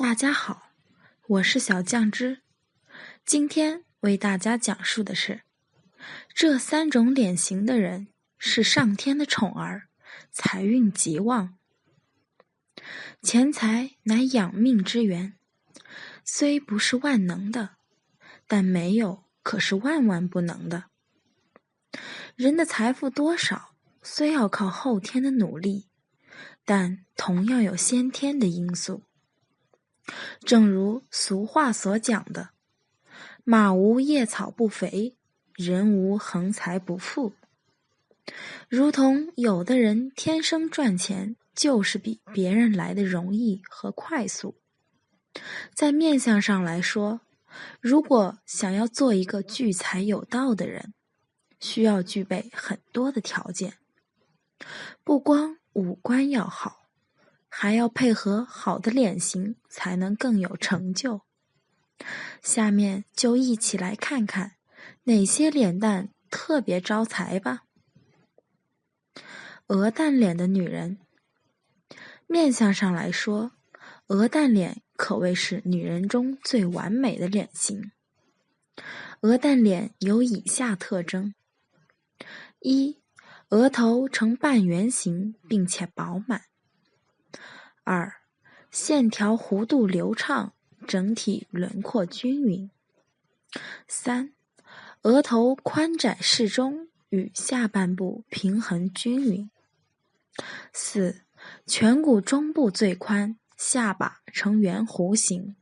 大家好，我是小酱汁。今天为大家讲述的是，这3种脸型的人是上天的宠儿，财运极旺。钱财乃养命之源，虽不是万能的，但没有可是万万不能的。人的财富多少，虽要靠后天的努力，但同样有先天的因素。正如俗话所讲的，马无夜草不肥，人无横财不富。如同有的人天生赚钱就是比别人来的容易和快速。在面相上来说，如果想要做一个聚财有道的人，需要具备很多的条件。不光五官要好，还要配合好的脸型，才能更有成就。下面就一起来看看哪些脸蛋特别招财吧。鹅蛋脸的女人，面相上来说，鹅蛋脸可谓是女人中最完美的脸型。鹅蛋脸有以下特征：一、额头呈半圆形并且饱满；二、线条弧度流畅，整体轮廓均匀；三、额头宽窄适中，与下半部平衡均匀；四、颧骨中部最宽，下巴呈圆弧形。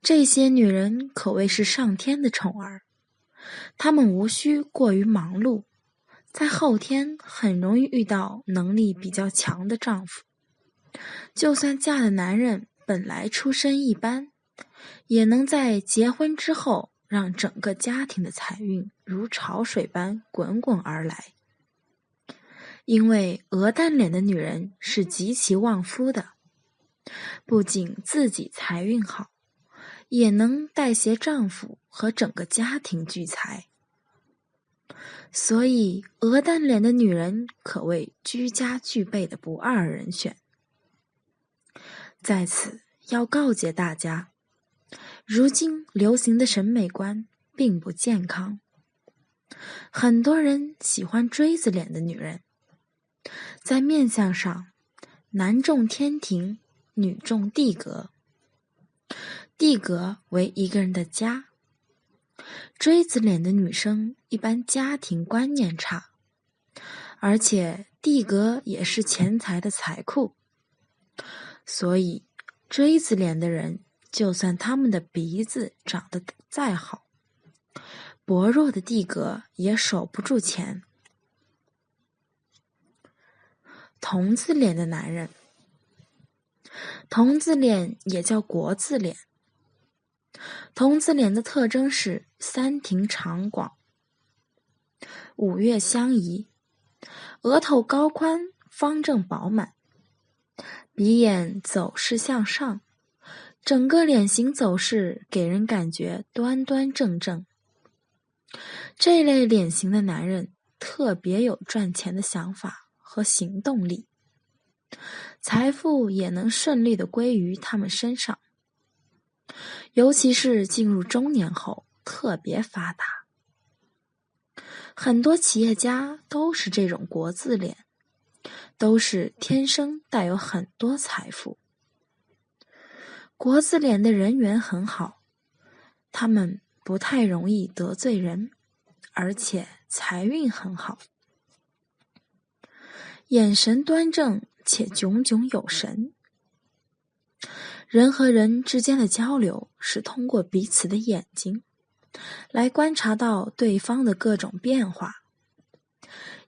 这些女人可谓是上天的宠儿，她们无需过于忙碌，在后天很容易遇到能力比较强的丈夫。就算嫁的男人本来出身一般，也能在结婚之后让整个家庭的财运如潮水般滚滚而来。因为鹅蛋脸的女人是极其旺夫的，不仅自己财运好，也能带携丈夫和整个家庭聚财。所以鹅蛋脸的女人可谓居家具备的不二人选。在此要告诫大家，如今流行的审美观并不健康。很多人喜欢锥子脸的女人，在面相上，男重天庭，女重地阁。地阁为一个人的家。锥子脸的女生一般家庭观念差，而且地阁也是钱财的财库。所以锥子脸的人，就算他们的鼻子长得再好，薄弱的地阁也守不住钱。童子脸的男人，童子脸也叫国字脸。童子脸的特征是三庭长广，五岳相宜，额头高宽，方正饱满，鼻眼走势向上，整个脸型走势给人感觉端端正正。这类脸型的男人特别有赚钱的想法和行动力，财富也能顺利地归于他们身上。尤其是进入中年后特别发达。很多企业家都是这种国字脸，都是天生带有很多财富。国字脸的人缘很好，他们不太容易得罪人，而且财运很好。眼神端正且炯炯有神。人和人之间的交流是通过彼此的眼睛来观察到对方的各种变化，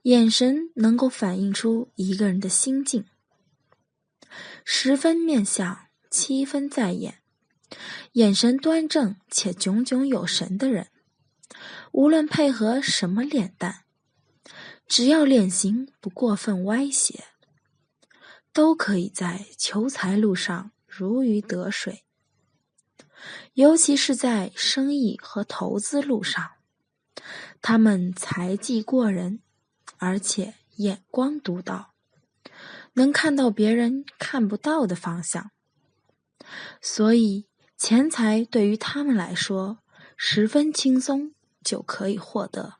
眼神能够反映出一个人的心境。10分面相7分在眼，眼神端正且炯炯有神的人，无论配合什么脸蛋，只要脸型不过分歪斜，都可以在求财路上如鱼得水。尤其是在生意和投资路上，他们才技过人，而且眼光独到，能看到别人看不到的方向。所以钱财对于他们来说十分轻松就可以获得。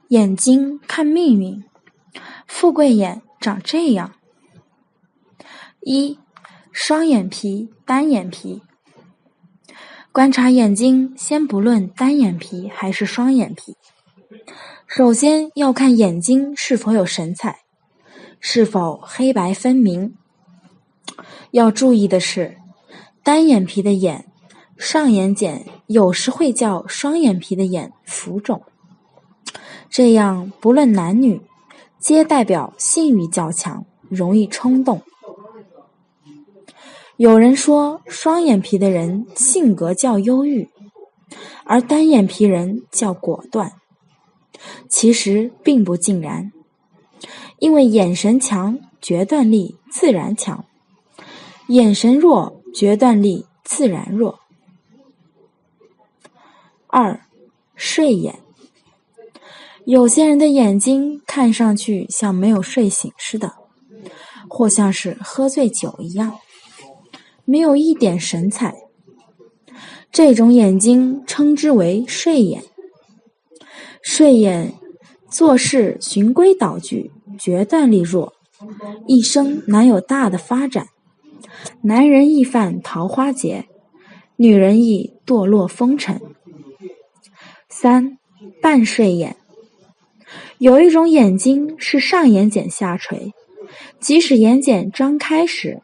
眼睛看命运，富贵眼长这样：一、双眼皮、单眼皮。观察眼睛，先不论单眼皮还是双眼皮，首先要看眼睛是否有神采，是否黑白分明。要注意的是，单眼皮的眼，上眼睑有时会叫双眼皮的眼浮肿，这样不论男女，皆代表性欲较强，容易冲动。有人说双眼皮的人性格较忧郁，而单眼皮人较果断。其实并不尽然，因为眼神强，决断力自然强；眼神弱，决断力自然弱。二、睡眼。有些人的眼睛看上去像没有睡醒似的，或像是喝醉酒一样，没有一点神采。这种眼睛称之为睡眼。睡眼做事循规蹈矩，决断力弱，一生难有大的发展。男人易犯桃花劫，女人易堕落风尘。三、半睡眼。有一种眼睛是上眼睑下垂，即使眼睑张开时，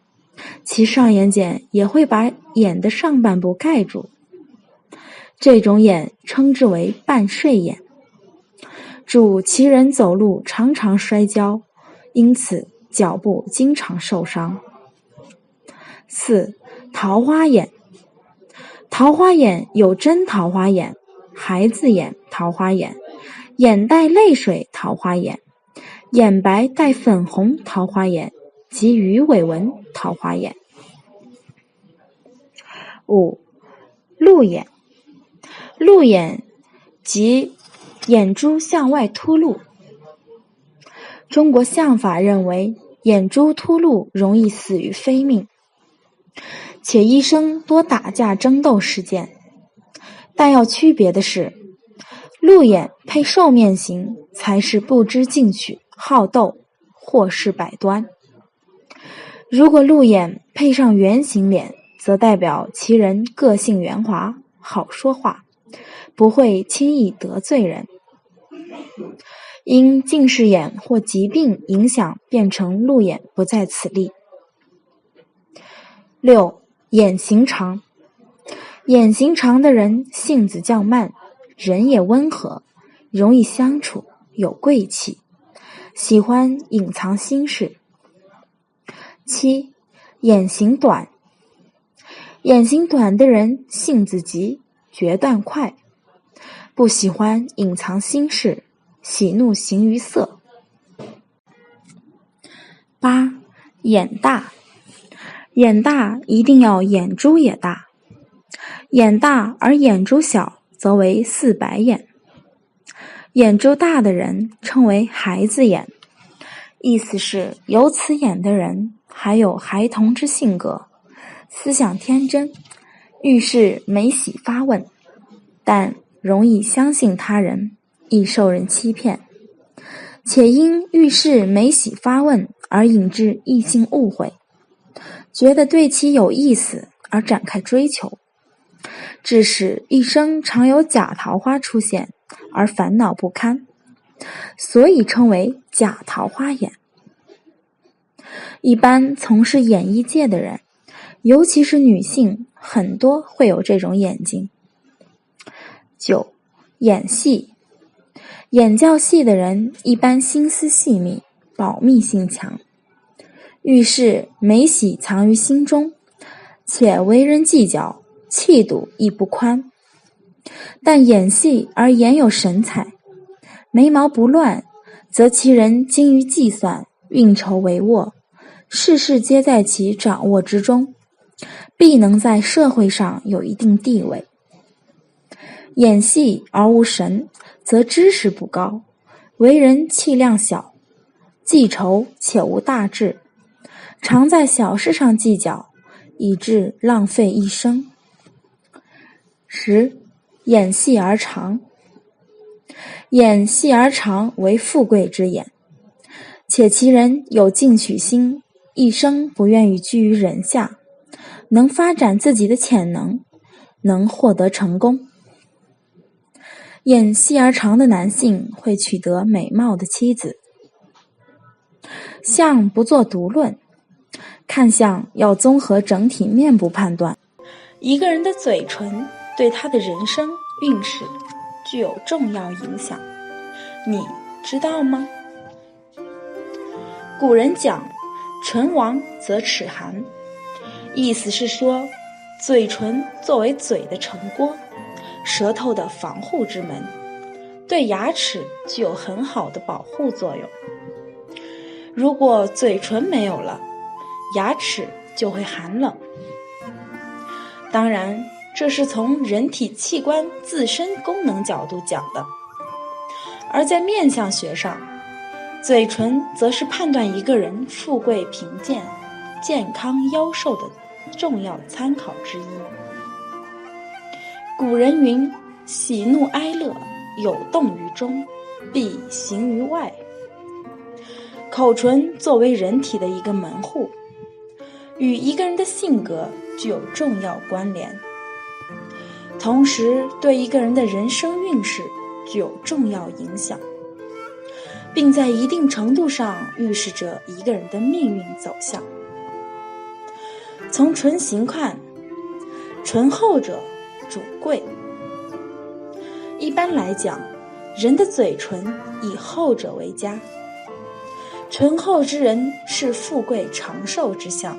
其上眼睑也会把眼的上半部盖住。这种眼称之为半睡眼，主其人走路常常摔跤，因此脚部经常受伤。四、桃花眼。桃花眼有真桃花眼、孩子眼桃花眼、眼带泪水桃花眼、眼白带粉红桃花眼及鱼尾纹桃花眼。五、鹿眼。鹿眼即眼珠向外凸露。中国相法认为眼珠凸露容易死于非命，且医生多打架争斗事件。但要区别的是，鹿眼配兽面型才是不知进取、好斗、祸事百端。如果鹿眼配上圆形脸，则代表其人个性圆滑，好说话，不会轻易得罪人。因近视眼或疾病影响变成鹿眼不在此例。六、眼型长。眼型长的人性子较慢，人也温和，容易相处，有贵气，喜欢隐藏心事。七、眼型短。眼型短的人性子急，决断快，不喜欢隐藏心事，喜怒形于色。八、眼大。眼大一定要眼珠也大，眼大而眼珠小则为四白眼。眼珠大的人称为孩子眼，意思是有此眼的人还有孩童之性格，思想天真，遇事没喜发问，但容易相信他人，易受人欺骗，且因遇事没喜发问而引致异性误会，觉得对其有意思而展开追求，致使一生常有假桃花出现而烦恼不堪，所以称为假桃花眼。一般从事演艺界的人，尤其是女性，很多会有这种眼睛。九、眼细。眼较细的人一般心思细密，保密性强，遇事没喜藏于心中，且为人计较，气度亦不宽。但眼细而眼有神采，眉毛不乱，则其人精于计算，运筹帷幄，事事皆在其掌握之中，必能在社会上有一定地位。眼细而无神，则知识不高，为人气量小，记仇且无大志，常在小事上计较，以致浪费一生。10. 眼细而长。眼细而长为富贵之眼，且其人有进取心，一生不愿意居于人下，能发展自己的潜能，能获得成功。眼细而长的男性会取得美貌的妻子。相不做独论，看相要综合整体面部判断。一个人的嘴唇对他的人生运势具有重要影响，你知道吗？古人讲唇亡则齿寒，意思是说嘴唇作为嘴的城郭，舌头的防护之门，对牙齿具有很好的保护作用。如果嘴唇没有了，牙齿就会寒冷。当然，这是从人体器官自身功能角度讲的，而在面相学上，嘴唇则是判断一个人富贵贫贱、健康夭寿的重要参考之一。古人云：喜怒哀乐，有动于中，必行于外。口唇作为人体的一个门户，与一个人的性格具有重要关联，同时对一个人的人生运势具有重要影响，并在一定程度上预示着一个人的命运走向。从唇形看，唇厚者主贵。一般来讲，人的嘴唇以厚者为佳，唇厚之人是富贵长寿之相，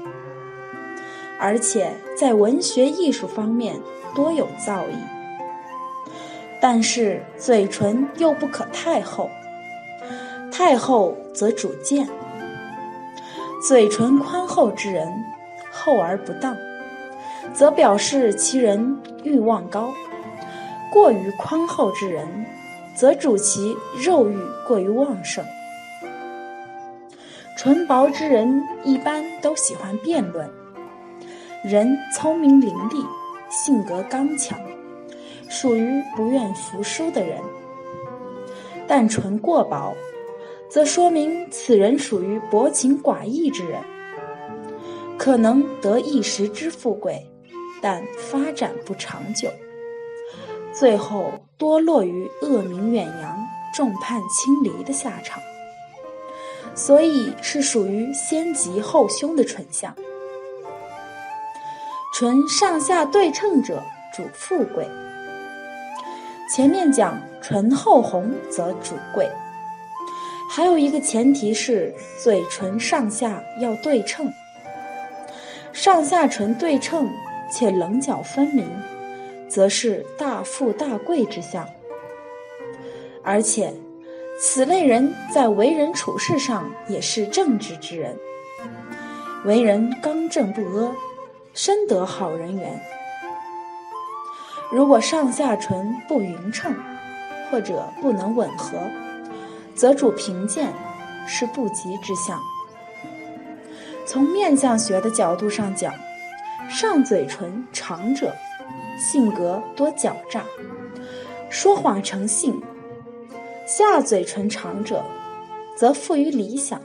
而且在文学艺术方面多有造诣。但是嘴唇又不可太厚，太厚则主贱。嘴唇宽厚之人，厚而不当，则表示其人欲望高；过于宽厚之人，则主其肉欲过于旺盛。唇薄之人一般都喜欢辩论，人聪明伶俐，性格刚强，属于不愿服输的人。但唇过薄，则说明此人属于薄情寡义之人，可能得一时之富贵，但发展不长久，最后多落于恶名远扬、众叛亲离的下场。所以是属于先吉后凶的唇相。唇上下对称者主富贵。前面讲唇厚红则主贵，还有一个前提是嘴唇上下要对称。上下唇对称且棱角分明，则是大富大贵之相。而且此类人在为人处事上也是正直之人，为人刚正不阿，深得好人缘。如果上下唇不匀称，或者不能吻合，则主贫贱，是不吉之相。从面相学的角度上讲，上嘴唇长者性格多狡诈，说谎成性；下嘴唇长者则富于理想，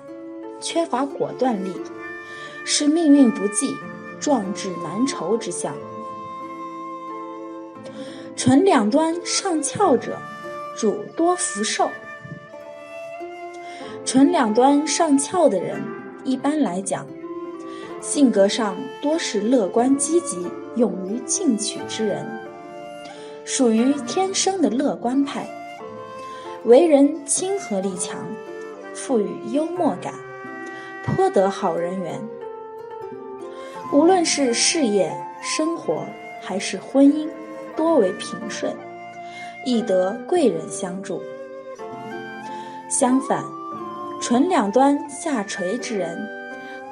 缺乏果断力，是命运不济、壮志难酬之相。唇两端上翘者主多福寿。唇两端上翘的人，一般来讲，性格上多是乐观积极、勇于进取之人，属于天生的乐观派，为人亲和力强，富于幽默感，颇得好人缘。无论是事业、生活还是婚姻，多为平顺，易得贵人相助。相反，唇两端下垂之人，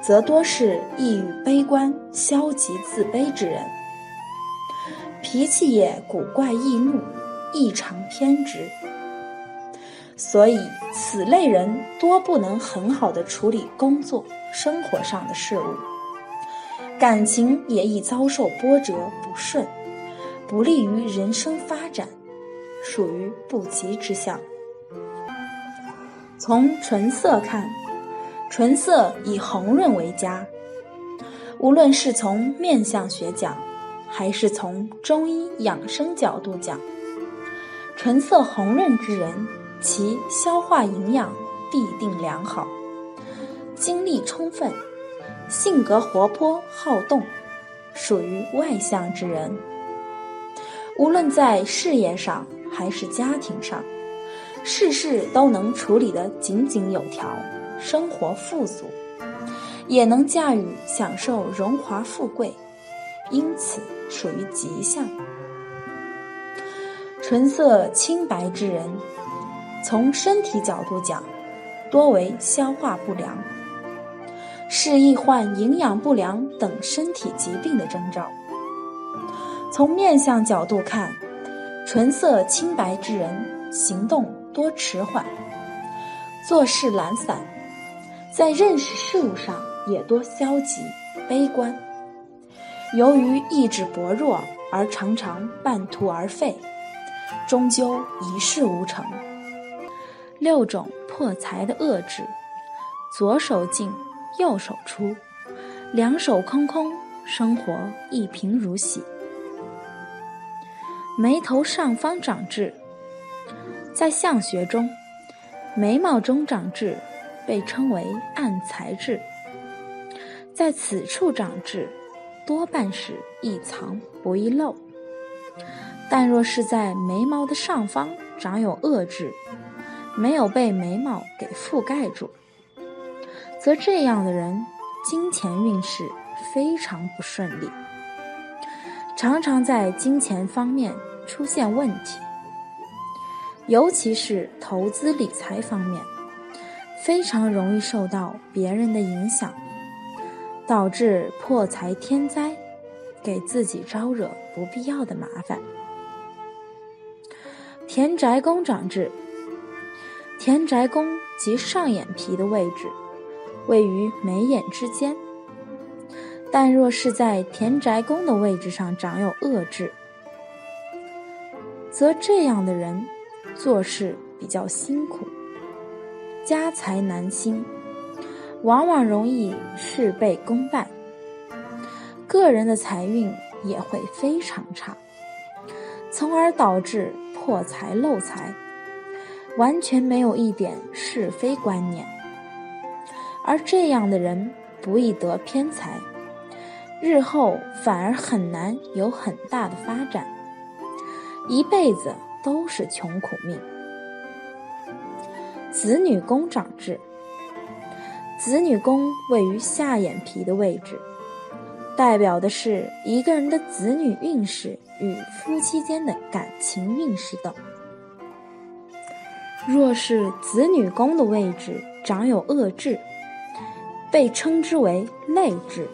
则多是易于悲观、消极自卑之人，脾气也古怪易怒，异常偏执。所以此类人多不能很好地处理工作、生活上的事物，感情也易遭受波折不顺，不利于人生发展，属于不吉之象。从唇色看，唇色以红润为佳。无论是从面相学讲，还是从中医养生角度讲，唇色红润之人，其消化营养必定良好，精力充分，性格活泼好动，属于外向之人。无论在事业上还是家庭上，事事都能处理得井井有条，生活富足，也能驾驭享受荣华富贵，因此属于吉象。唇色清白之人，从身体角度讲，多为消化不良，是易患营养不良等身体疾病的征兆。从面相角度看，唇色清白之人，行动多迟缓，做事懒散，在认识事物上也多消极悲观，由于意志薄弱而常常半途而废，终究一事无成。6种破财的恶质：左手进，右手出，两手空空，生活一贫如洗。眉头上方长痣，在相学中，眉毛中长痣被称为暗财痣，在此处长痣多半是易藏不易露，但若是在眉毛的上方长有恶痣，没有被眉毛给覆盖住，则这样的人金钱运势非常不顺利，常常在金钱方面出现问题，尤其是投资理财方面，非常容易受到别人的影响，导致破财天灾，给自己招惹不必要的麻烦。田宅宫长痣，田宅宫即上眼皮的位置，位于眉眼之间，但若是在田宅宫的位置上长有恶痣，则这样的人做事比较辛苦，家财难兴，往往容易事倍功半，个人的财运也会非常差，从而导致破财漏财，完全没有一点是非观念。而这样的人不易得偏财，日后反而很难有很大的发展，一辈子都是穷苦命。子女宫长痣，子女宫位于下眼皮的位置，代表的是一个人的子女运势与夫妻间的感情运势等。若是子女宫的位置长有恶痣，被称之为累痣，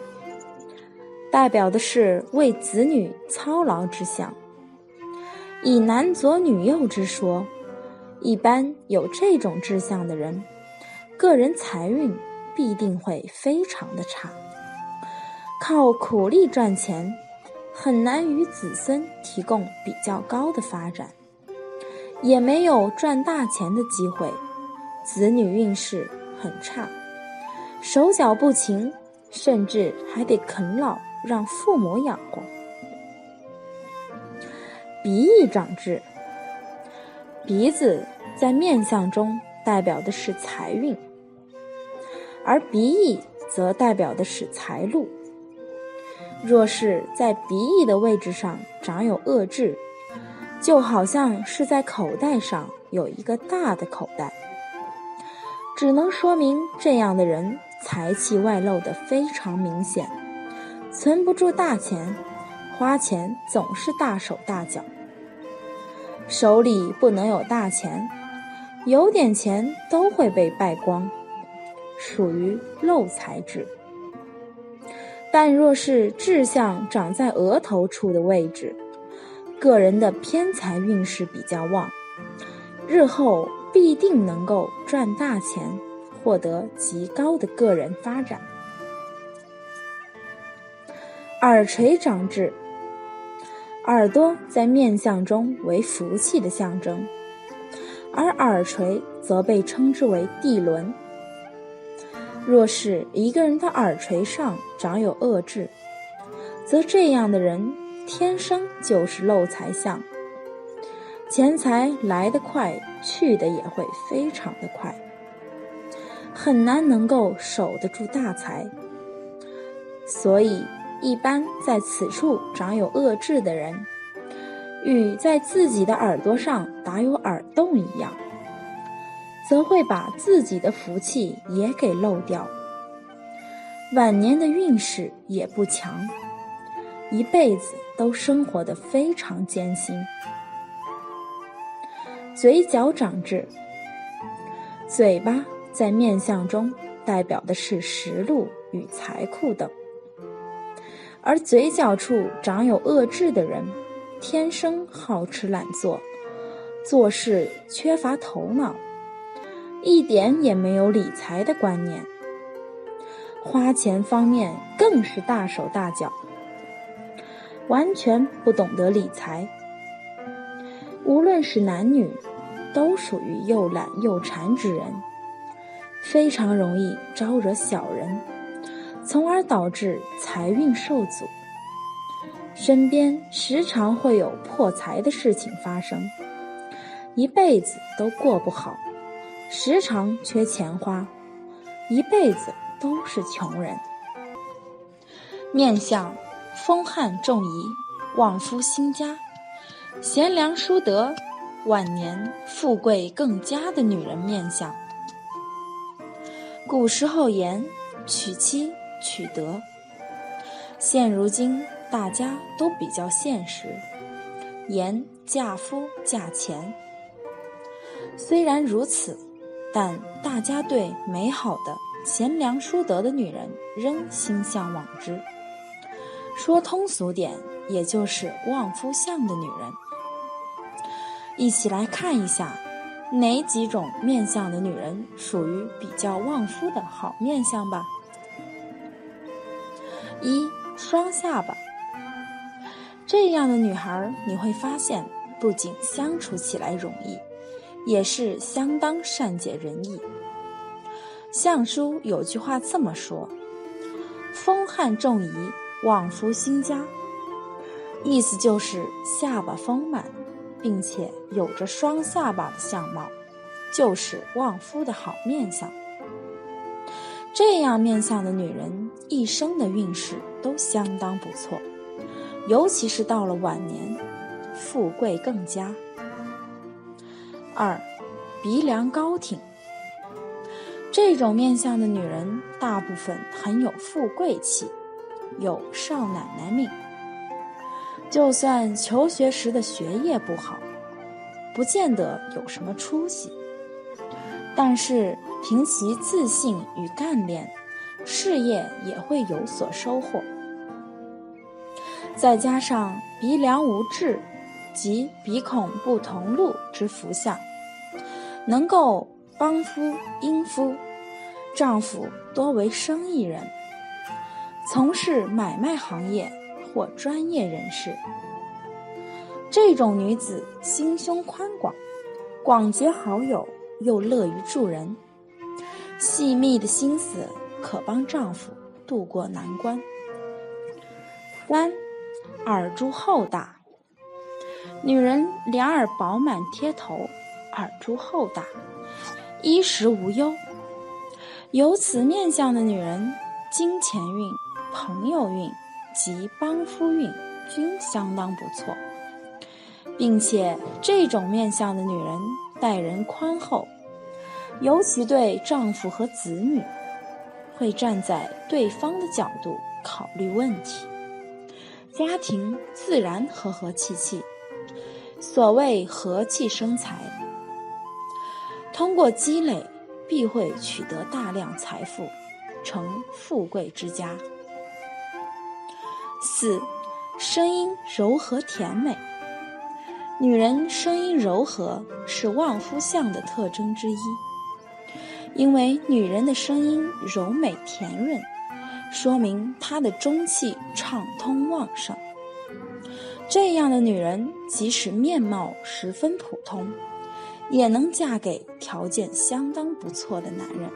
代表的是为子女操劳之象。以男左女右之说，一般有这种志向的人，个人财运必定会非常的差，靠苦力赚钱，很难与子孙提供比较高的发展，也没有赚大钱的机会，子女运势很差，手脚不勤，甚至还得啃老让父母养活。鼻翼长痣，鼻子在面相中代表的是财运，而鼻翼则代表的是财路。若是在鼻翼的位置上长有恶痣，就好像是在口袋上有一个大的口袋，只能说明这样的人财气外露得非常明显，存不住大钱，花钱总是大手大脚，手里不能有大钱，有点钱都会被败光，属于漏财痣。但若是痣象长在额头处的位置，个人的偏财运势比较旺，日后必定能够赚大钱，获得极高的个人发展。耳垂长痣，耳朵在面相中为福气的象征，而耳垂则被称之为地轮。若是一个人的耳垂上长有恶痣，则这样的人天生就是漏财相，钱财来得快，去的也会非常的快，很难能够守得住大财。所以一般在此处长有恶痣的人，与在自己的耳朵上打有耳洞一样，则会把自己的福气也给漏掉，晚年的运势也不强，一辈子都生活得非常艰辛。嘴角长痣，嘴巴在面相中代表的是食禄与财库等，而嘴角处长有恶痣的人，天生好吃懒做，做事缺乏头脑，一点也没有理财的观念，花钱方面更是大手大脚，完全不懂得理财。无论是男女，都属于又懒又馋之人，非常容易招惹小人，从而导致财运受阻，身边时常会有破财的事情发生，一辈子都过不好，时常缺钱花，一辈子都是穷人。面相风汉重仪，旺夫兴家，贤良淑德，晚年富贵更佳的女人面相。古时候言娶妻娶德，现如今大家都比较现实，言嫁夫嫁钱。虽然如此，但大家对美好的贤良淑德的女人仍心向往之，说通俗点，也就是旺夫相的女人。一起来看一下哪几种面相的女人属于比较旺夫的好面相吧。一、双下巴。这样的女孩你会发现，不仅相处起来容易，也是相当善解人意。相书有句话这么说：风汉重仪，旺夫兴家，意思就是下巴丰满，并且有着双下巴的相貌，就是旺夫的好面相。这样面相的女人一生的运势都相当不错，尤其是到了晚年，富贵更佳。二、鼻梁高挺。这种面相的女人大部分很有富贵气，有少奶奶命。就算求学时的学业不好，不见得有什么出息，但是凭其自信与干练，事业也会有所收获。再加上鼻梁无痣，即鼻孔不同路之福相，能够帮夫荫夫，丈夫多为生意人，从事买卖行业或专业人士。这种女子心胸宽广，广结好友，又乐于助人，细密的心思可帮丈夫渡过难关。三、耳珠厚大。女人两耳饱满贴头，耳珠厚大，衣食无忧。有此面相的女人，金钱运、朋友运及帮夫运均相当不错，并且这种面相的女人待人宽厚，尤其对丈夫和子女，会站在对方的角度考虑问题，家庭自然和和气气。所谓和气生财，通过积累必会取得大量财富，成富贵之家。四、声音柔和甜美。女人声音柔和是旺夫相的特征之一，因为女人的声音柔美甜润，说明她的中气畅通旺盛。这样的女人即使面貌十分普通，也能嫁给条件相当不错的男人。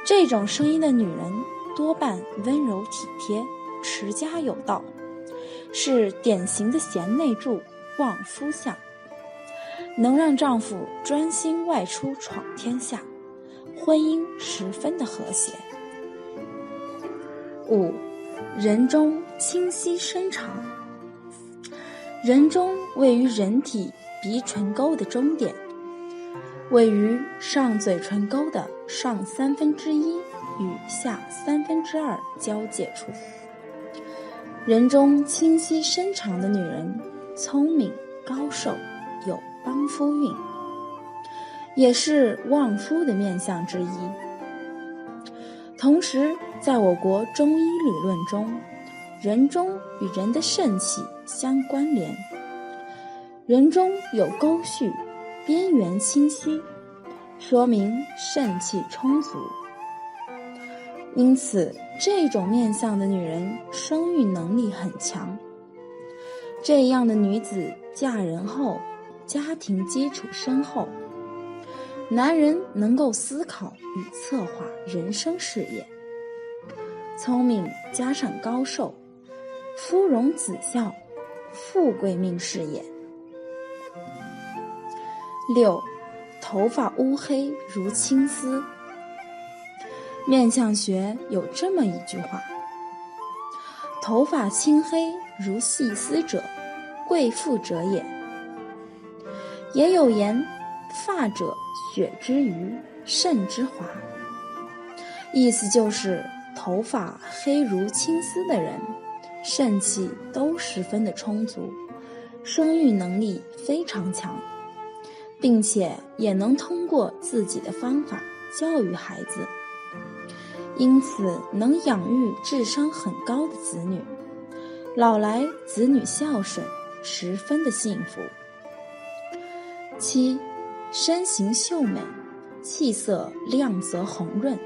这种声音的女人多半温柔体贴，持家有道，是典型的贤内助、旺夫相，能让丈夫专心外出闯天下，婚姻十分的和谐。5. 人中清晰深长。人中位于人体鼻唇沟的中点，位于上嘴唇沟的上1/3与下2/3交界处。人中清晰深长的女人，聪明高寿，有帮夫运，也是旺夫的面相之一。同时，在我国中医理论中，人中与人的肾气相关联，人中有沟绪，边缘清晰，说明肾气充足。因此，这种面相的女人生育能力很强。这样的女子嫁人后，家庭基础深厚，男人能够思考与策划人生事业，聪明加上高寿，夫荣子孝，富贵命事业。6. 头发乌黑如青丝。面相学有这么一句话：头发青黑如细丝者，贵妇者也。也有言，发者血之余，肾之华。意思就是头发黑如青丝的人，肾气都十分的充足，生育能力非常强，并且也能通过自己的方法教育孩子，因此能养育智商很高的子女，老来子女孝顺，十分的幸福。7. 身形秀美，气色亮泽红润。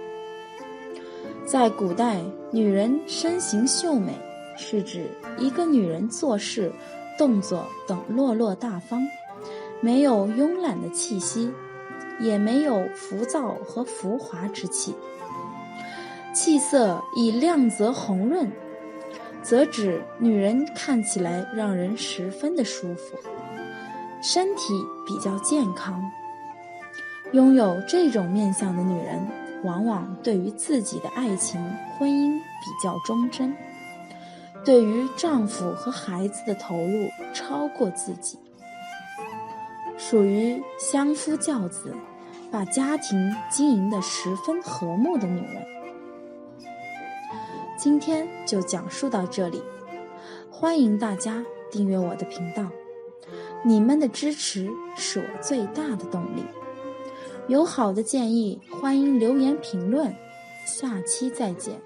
在古代，女人身形秀美是指一个女人做事、动作等落落大方，没有慵懒的气息，也没有浮躁和浮华之气。气色以亮泽红润，则指女人看起来让人十分的舒服，身体比较健康。拥有这种面相的女人，往往对于自己的爱情、婚姻比较忠贞，对于丈夫和孩子的投入超过自己，属于相夫教子，把家庭经营得十分和睦的女人。今天就讲述到这里，欢迎大家订阅我的频道，你们的支持是我最大的动力。有好的建议，欢迎留言评论，下期再见。